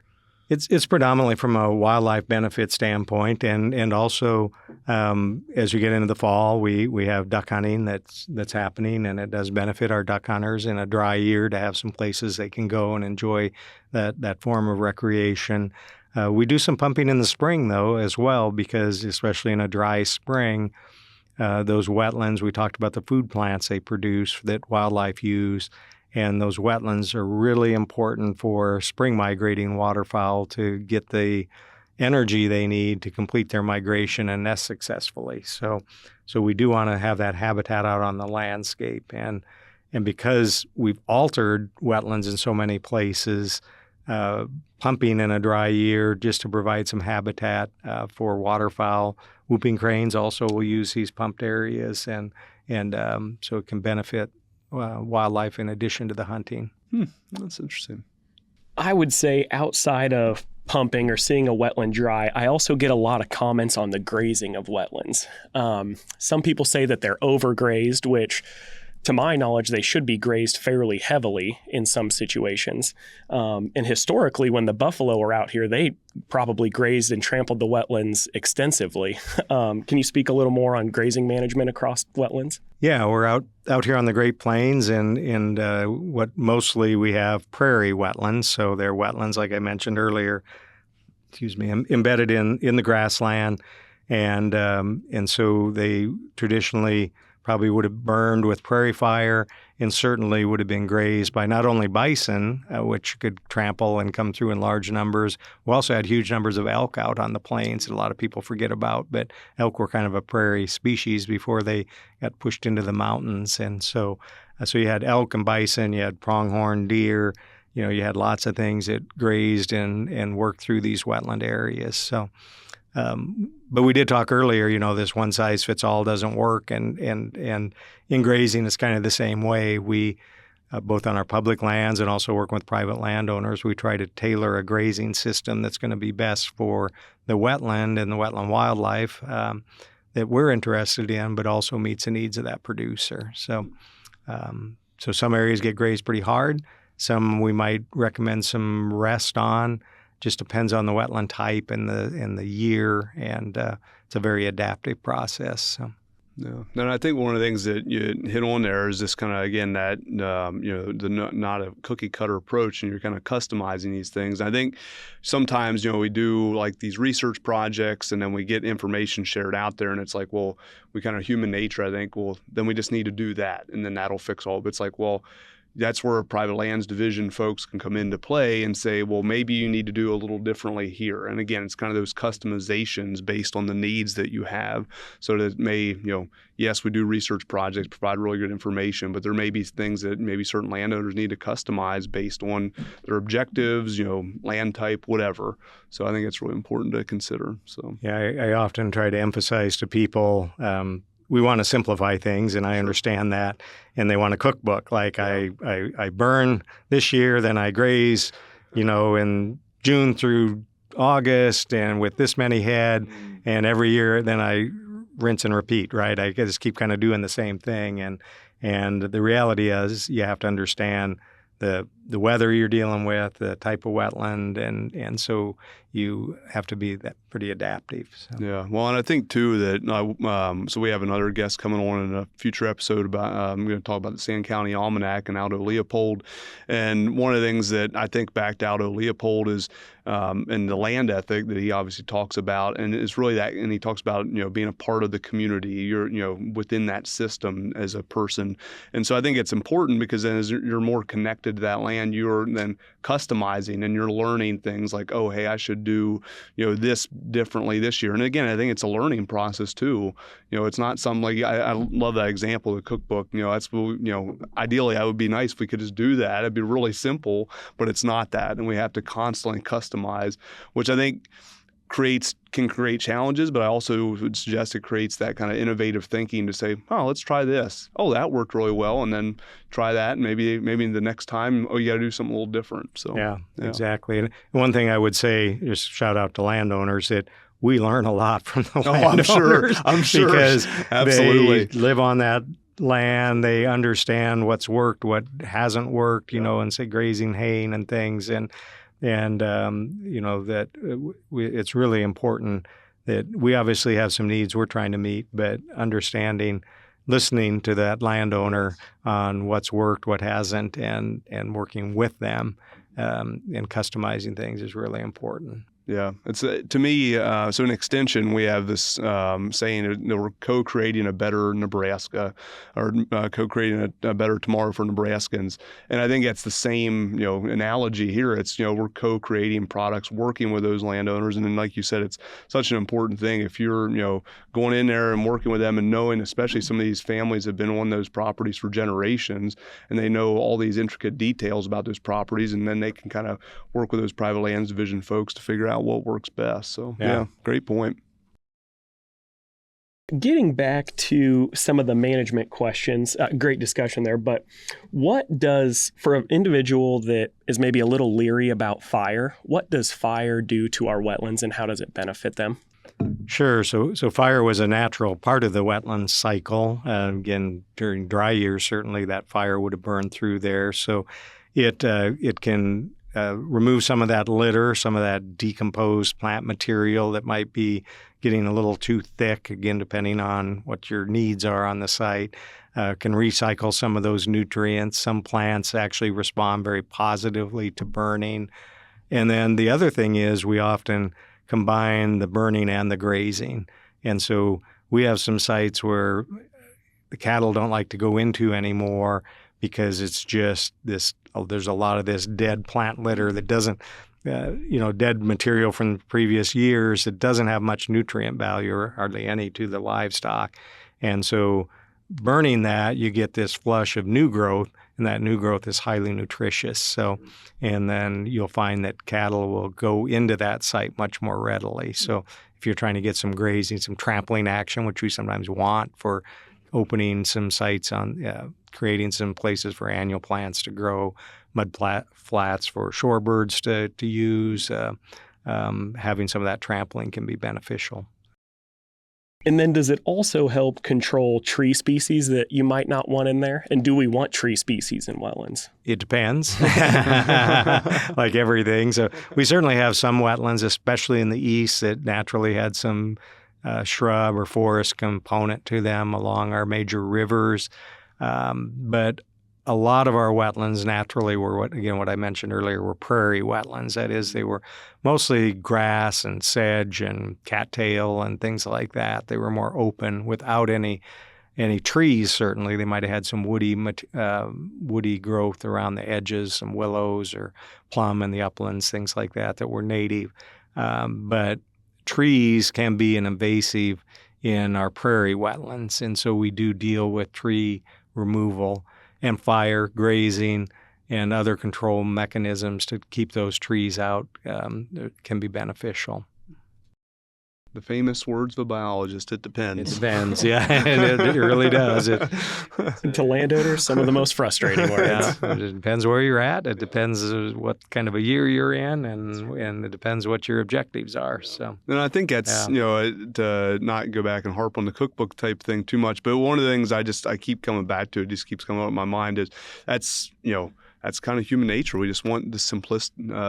It's predominantly from a wildlife benefit standpoint, and also as you get into the fall, we have duck hunting that's happening, and it does benefit our duck hunters in a dry year to have some places they can go and enjoy that form of recreation. We do some pumping in the spring though as well, because especially in a dry spring, those wetlands, we talked about the food plants they produce that wildlife use. And those wetlands are really important for spring migrating waterfowl to get the energy they need to complete their migration and nest successfully. So we do want to have that habitat out on the landscape. And because we've altered wetlands in so many places, pumping in a dry year just to provide some habitat for waterfowl. Whooping cranes also will use these pumped areas, and so it can benefit wildlife in addition to the hunting. That's interesting. I would say outside of pumping or seeing a wetland dry, I also get a lot of comments on the grazing of wetlands. Some people say that they're overgrazed, which to my knowledge, they should be grazed fairly heavily in some situations. And historically, when the buffalo were out here, they probably grazed and trampled the wetlands extensively. Can you speak a little more on grazing management across wetlands? Yeah, we're out here on the Great Plains, and what mostly we have prairie wetlands. So they're wetlands, like I mentioned earlier, embedded in the grassland, and so they traditionally probably would have burned with prairie fire, and certainly would have been grazed by not only bison, which could trample and come through in large numbers. We also had huge numbers of elk out on the plains that a lot of people forget about, but elk were kind of a prairie species before they got pushed into the mountains. And so you had elk and bison, you had pronghorn deer, you had lots of things that grazed and worked through these wetland areas. So But we did talk earlier, this one size fits all doesn't work, and in grazing it's kind of the same way. We both on our public lands and also working with private landowners, we try to tailor a grazing system that's going to be best for the wetland and the wetland wildlife that we're interested in, but also meets the needs of that producer. So some areas get grazed pretty hard. Some we might recommend some rest on. Just depends on the wetland type and the year, and it's a very adaptive process. So. Yeah, and I think one of the things that you hit on there is this kind of, again, that not a cookie cutter approach, and you're kind of customizing these things. And I think sometimes we do like these research projects, and then we get information shared out there, and it's like, well, we kind of human nature. I think, well, then we just need to do that, and then that'll fix all. But it's like, well, that's where private lands division folks can come into play and say, well, maybe you need to do a little differently here. And again, it's kind of those customizations based on the needs that you have. So that may, yes, we do research projects, provide really good information, but there may be things that maybe certain landowners need to customize based on their objectives, land type, whatever. So I think it's really important to consider. So yeah, I often try to emphasize to people, we want to simplify things, and I understand that. And they want a cookbook. Like I burn this year, then I graze, in June through August, and with this many head, and every year then I rinse and repeat. Right? I just keep kind of doing the same thing. And the reality is, you have to understand the weather you're dealing with, the type of wetland, and so you have to be pretty adaptive. So. Yeah, well, and I think too that so we have another guest coming on in a future episode about I'm going to talk about the Sand County Almanac and Aldo Leopold, and one of the things that I think back to Aldo Leopold is and the land ethic that he obviously talks about, and it's really that, and he talks about being a part of the community, you're within that system as a person, and so I think it's important because then as you're more connected to that land, you're then customizing and you're learning things like, oh, hey, I should do this differently this year. And again, I think it's a learning process too. It's not something like I love that example of the cookbook. That's ideally I would be nice if we could just do that. It'd be really simple, but it's not that, and we have to constantly customize, which I think can create challenges, but I also would suggest it creates that kind of innovative thinking to say, oh, let's try this. Oh, that worked really well, and then try that, and maybe the next time, you got to do something a little different. So yeah, exactly. And one thing I would say, just shout out to landowners, that we learn a lot from the landowners. I'm sure. Because absolutely they live on that land, they understand what's worked, what hasn't worked, and say grazing, haying, and things, and that it's really important that we obviously have some needs we're trying to meet, but listening to that landowner on what's worked, what hasn't, and working with them and customizing things is really important. Yeah, it's to me. So in Extension, we have this saying that we're co-creating a better Nebraska, or co-creating a better tomorrow for Nebraskans. And I think that's the same, analogy here. It's we're co-creating products, working with those landowners, and then like you said, it's such an important thing. If you're going in there and working with them and knowing, especially some of these families have been on those properties for generations, and they know all these intricate details about those properties, and then they can kind of work with those private lands division folks to figure out what works best. So yeah, great point. Getting back to some of the management questions, great discussion there, but what does, for an individual that is maybe a little leery about fire, what does fire do to our wetlands and how does it benefit them? Sure. So fire was a natural part of the wetland cycle. Again, during dry years, certainly that fire would have burned through there. So it can remove some of that litter, some of that decomposed plant material that might be getting a little too thick, again, depending on what your needs are on the site. Can recycle some of those nutrients. Some plants actually respond very positively to burning. And then the other thing is we often combine the burning and the grazing. And so we have some sites where the cattle don't like to go into anymore because it's just this, there's a lot of this dead plant litter that doesn't, dead material from previous years that doesn't have much nutrient value or hardly any to the livestock. And so burning that, you get this flush of new growth, and that new growth is highly nutritious. So, and then you'll find that cattle will go into that site much more readily. So if you're trying to get some grazing, some trampling action, which we sometimes want for opening some sites on creating some places for annual plants to grow, flats for shorebirds to use. Having some of that trampling can be beneficial. And then does it also help control tree species that you might not want in there? And do we want tree species in wetlands? It depends, like everything. So we certainly have some wetlands, especially in the east, that naturally had some shrub or forest component to them along our major rivers. But a lot of our wetlands naturally were, what I mentioned earlier, were prairie wetlands. That is, they were mostly grass and sedge and cattail and things like that. They were more open without any trees, certainly. They might have had some woody growth around the edges, some willows or plum in the uplands, things like that were native. But trees can be an invasive in our prairie wetlands, and so we do deal with tree removal and fire, grazing, and other control mechanisms to keep those trees out can be beneficial. The famous words of a biologist, it depends. It depends, yeah, and it really does. To landowners, some of the most frustrating words. Yeah, it depends where you're at. It depends what kind of a year you're in, and it depends what your objectives are. So, and I think that's to not go back and harp on the cookbook type thing too much. But one of the things I keep coming back to, it just keeps coming up in my mind, is that's kind of human nature. We just want the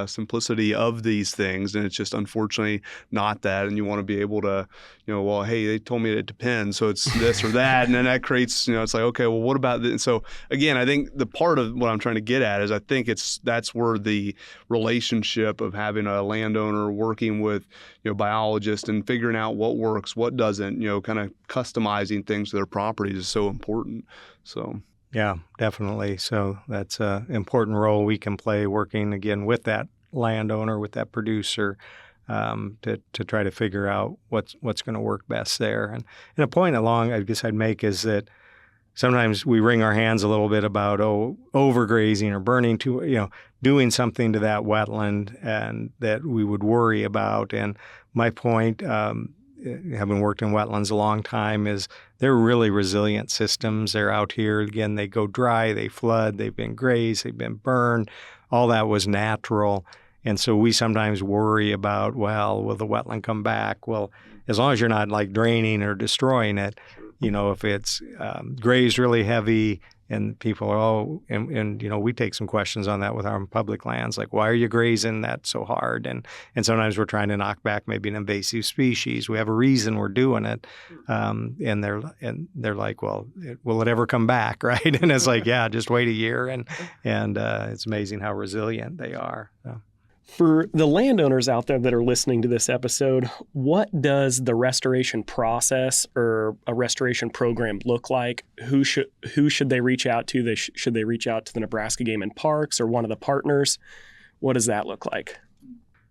simplicity of these things, and it's just unfortunately not that. And you want to be able to, well, hey, they told me it depends, so it's this or that, and then that creates, it's like, okay, well, what about this? And so again, I think the part of what I'm trying to get at is I think that's where the relationship of having a landowner working with biologists and figuring out what works, what doesn't, kind of customizing things to their properties is so important. So. Yeah, definitely. So that's an important role we can play working, again, with that landowner, with that producer, to try to figure out what's going to work best there. And a point along, I guess I'd make, is that sometimes we wring our hands a little bit about overgrazing or burning doing something to that wetland and that we would worry about. And my point, having worked in wetlands a long time, is they're really resilient systems. They're out here. Again, they go dry, they flood, they've been grazed, they've been burned. All that was natural. And so we sometimes worry about, well, will the wetland come back? Well, as long as you're not like draining or destroying it, if it's grazed really heavy and people are, and we take some questions on that with our public lands, like, why are you grazing that so hard? And sometimes we're trying to knock back maybe an invasive species. We have a reason we're doing it. And they're like, well, will it ever come back, right? And it's like, yeah, just wait a year. And it's amazing how resilient they are. So. For the landowners out there that are listening to this episode, what does the restoration process or a restoration program look like? Who should they reach out to? Should they reach out to the Nebraska Game and Parks or one of the partners? What does that look like?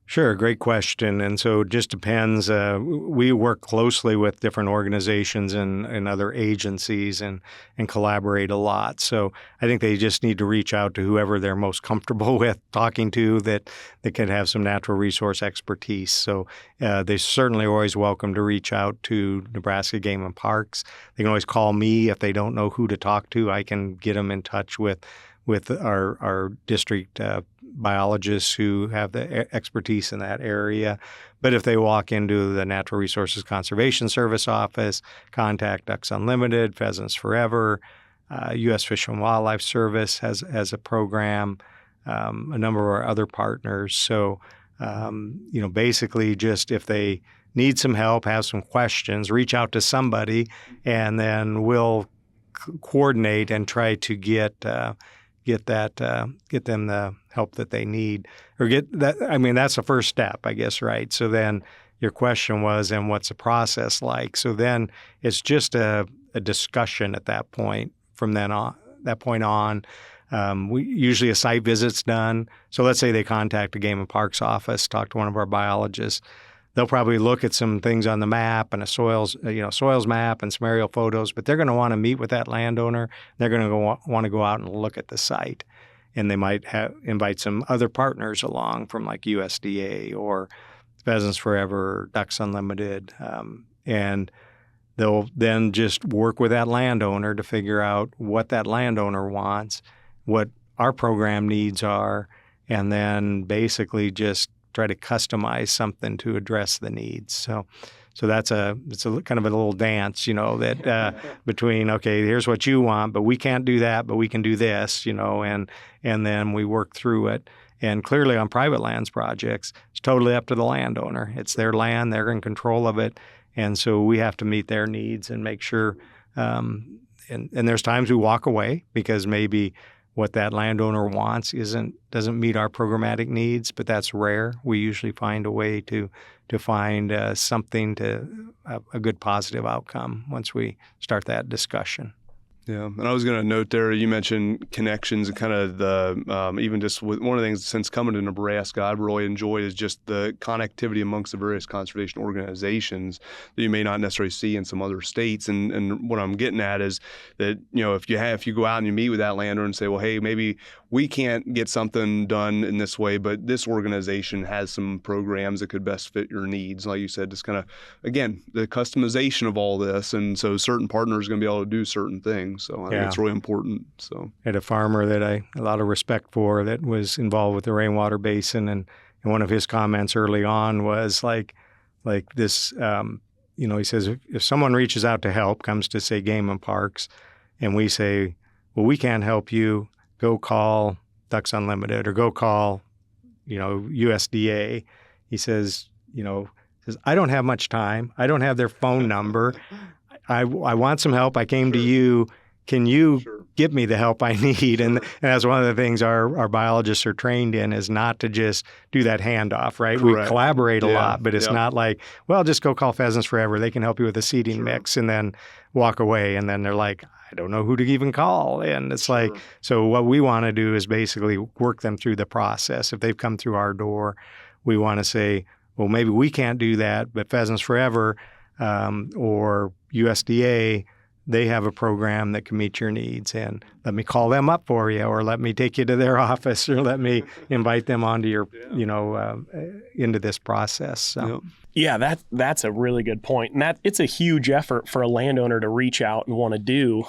Sure, great question. And so it just depends. We work closely with different organizations and other agencies and collaborate a lot. So I think they just need to reach out to whoever they're most comfortable with talking to that can have some natural resource expertise. So they certainly are always welcome to reach out to Nebraska Game and Parks. They can always call me if they don't know who to talk to. I can get them in touch with our district biologists who have the expertise in that area. But if they walk into the Natural Resources Conservation Service office, contact Ducks Unlimited, Pheasants Forever, U.S. Fish and Wildlife Service has a program, a number of our other partners. So, basically just if they need some help, have some questions, reach out to somebody, and then we'll coordinate and try to get them the help that they need, or get that. I mean, that's the first step, I guess, right? So then your question was, and what's the process like? So then it's just a discussion at that point. From that point on, we usually a site visit's done. So let's say they contact the Game and Parks office, talk to one of our biologists. They'll probably look at some things on the map and a soils map and some aerial photos, but they're going to want to meet with that landowner. They're going to want to go out and look at the site, and they might invite some other partners along from like USDA or Pheasants Forever or Ducks Unlimited, and they'll then just work with that landowner to figure out what that landowner wants, what our program needs are, and then basically just try to customize something to address the needs. So it's a kind of a little dance, that between, okay, here's what you want, but we can't do that, but we can do this, and then we work through it. And clearly on private lands projects, it's totally up to the landowner. It's their land, they're in control of it. And so we have to meet their needs and make sure, and there's times we walk away because maybe what that landowner wants doesn't meet our programmatic needs, but that's rare. We usually find a way to find something to a good positive outcome once we start that discussion. Yeah, and I was going to note there, you mentioned connections and kind of the, even just with one of the things since coming to Nebraska, I've really enjoyed is just the connectivity amongst the various conservation organizations that you may not necessarily see in some other states. And what I'm getting at is that, if you go out and you meet with that landowner and say, well, hey, maybe we can't get something done in this way, but this organization has some programs that could best fit your needs. Like you said, just kind of, again, the customization of all this. And so certain partners are going to be able to do certain things. So I think it's really important. So I had a farmer that I had a lot of respect for that was involved with the rainwater basin, and one of his comments early on was like this. He says if someone reaches out to help, comes to say Game and Parks, and we say, well, we can't help you, go call Ducks Unlimited or go call, USDA. He says, I don't have much time. I don't have their phone number. I want some help. I came to you. Can you give me the help I need? And that's one of the things our biologists are trained in, is not to just do that handoff, right? Correct. We collaborate a lot, but it's not like, well, just go call Pheasants Forever. They can help you with the seeding mix, and then walk away. And then they're like, I don't know who to even call. And it's like, so what we want to do is basically work them through the process. If they've come through our door, we want to say, well, maybe we can't do that, but Pheasants Forever or USDA, they have a program that can meet your needs, and let me call them up for you, or let me take you to their office, or let me invite them onto your, into this process. So. Yeah, that's a really good point. And it's a huge effort for a landowner to reach out and want to do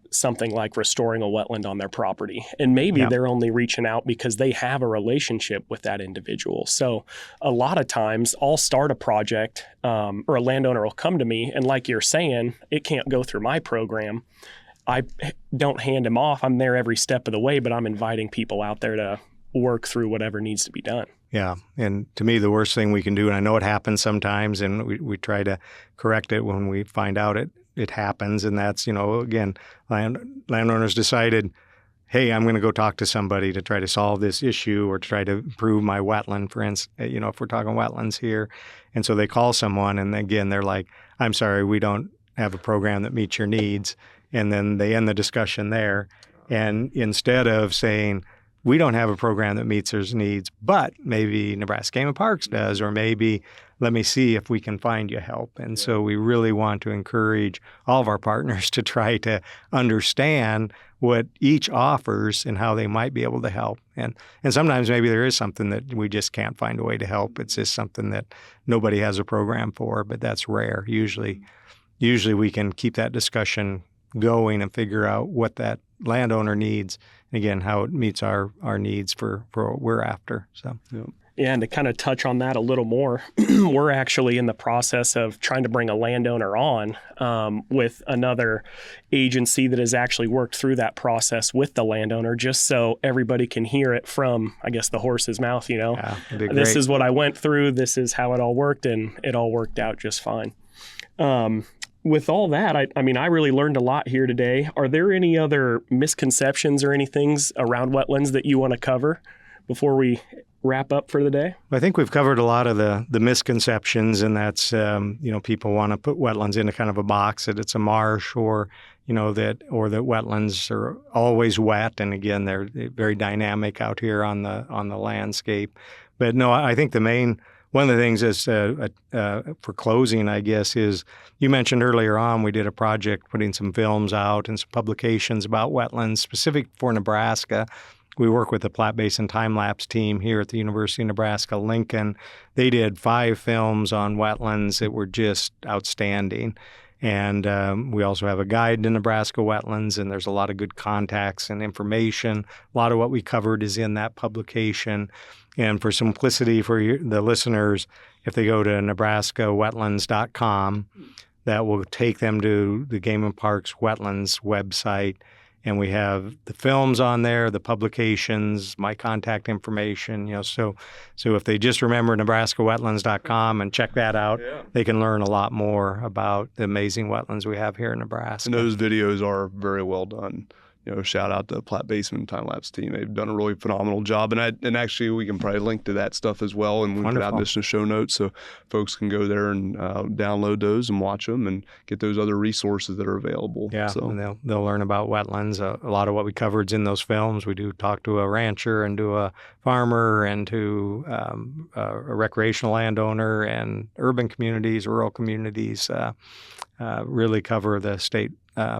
something like restoring a wetland on their property. And maybe they're only reaching out because they have a relationship with that individual. So a lot of times I'll start a project or a landowner will come to me, and like you're saying, it can't go through my program. I don't hand him off. I'm there every step of the way, but I'm inviting people out there to work through whatever needs to be done. Yeah. And to me, the worst thing we can do, and I know it happens sometimes, and we try to correct it when we find out it happens. And that's, again, landowners decided, hey, I'm going to go talk to somebody to try to solve this issue or to try to improve my wetland, for instance, if we're talking wetlands here. And so they call someone, and again, they're like, I'm sorry, we don't have a program that meets your needs. And then they end the discussion there. And instead of saying, we don't have a program that meets their needs, but maybe Nebraska Game and Parks does, or maybe let me see if we can find you help. And so we really want to encourage all of our partners to try to understand what each offers and how they might be able to help. And sometimes maybe there is something that we just can't find a way to help. It's just something that nobody has a program for, but that's rare. Usually we can keep that discussion going and figure out what that landowner needs, and again, how it meets our needs for what we're after. So. Yeah, and to kind of touch on that a little more, we're actually in the process of trying to bring a landowner on with another agency that has actually worked through that process with the landowner, just so everybody can hear it from, I guess, the horse's mouth, Yeah, this is what I went through, this is how it all worked, and it all worked out just fine. With all that, I really learned a lot here today. Are there any other misconceptions or any things around wetlands that you want to cover before we wrap up for the day? I think we've covered a lot of the misconceptions, and that's, people want to put wetlands into kind of a box, that it's a marsh or that wetlands are always wet. And again, they're very dynamic out here on the landscape. But no, I think one of the things is for closing, I guess, is you mentioned earlier on we did a project putting some films out and some publications about wetlands specific for Nebraska. We work with the Platte Basin time-lapse team here at the University of Nebraska, Lincoln. They did 5 films on wetlands that were just outstanding. And we also have a guide to Nebraska wetlands, and there's a lot of good contacts and information. A lot of what we covered is in that publication. And for simplicity for the listeners, if they go to nebraskawetlands.com, that will take them to the Game and Parks Wetlands website. And we have the films on there, the publications, my contact information, so if they just remember nebraskawetlands.com and check that out, they can learn a lot more about the amazing wetlands we have here in Nebraska. And those videos are very well done. Shout out to the Platte Basin time-lapse team. They've done a really phenomenal job. And actually, we can probably link to that stuff as well. And we put out this in the show notes so folks can go there and download those and watch them and get those other resources that are available. Yeah, so. And they'll learn about wetlands. A lot of what we covered is in those films. We do talk to a rancher and to a farmer and to a recreational landowner, and urban communities, rural communities really cover the state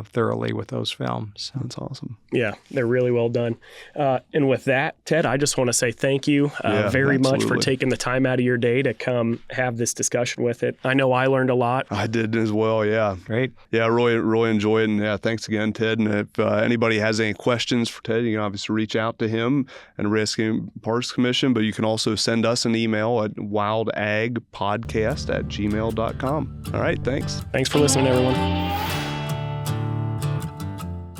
thoroughly with those films. That's awesome. Yeah, they're really well done. And with that, Ted, I just want to say thank you very much for taking the time out of your day to come have this discussion with it. I know I learned a lot. I did as well, yeah. Great. Yeah, really enjoyed it. And yeah, thanks again, Ted. And if anybody has any questions for Ted, you can obviously reach out to him and Nebraska Parks Commission, but you can also send us an email at wildagpodcast@gmail.com. All right, thanks. Thanks for listening, everyone.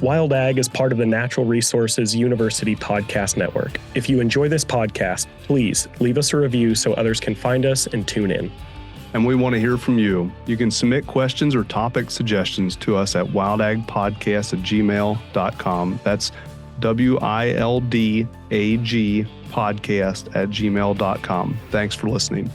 Wild Ag is part of the Natural Resources University Podcast Network. If you enjoy this podcast, please leave us a review so others can find us and tune in. And we want to hear from you. You can submit questions or topic suggestions to us at wildagpodcast@gmail.com. That's WILDAG podcast@gmail.com. Thanks for listening.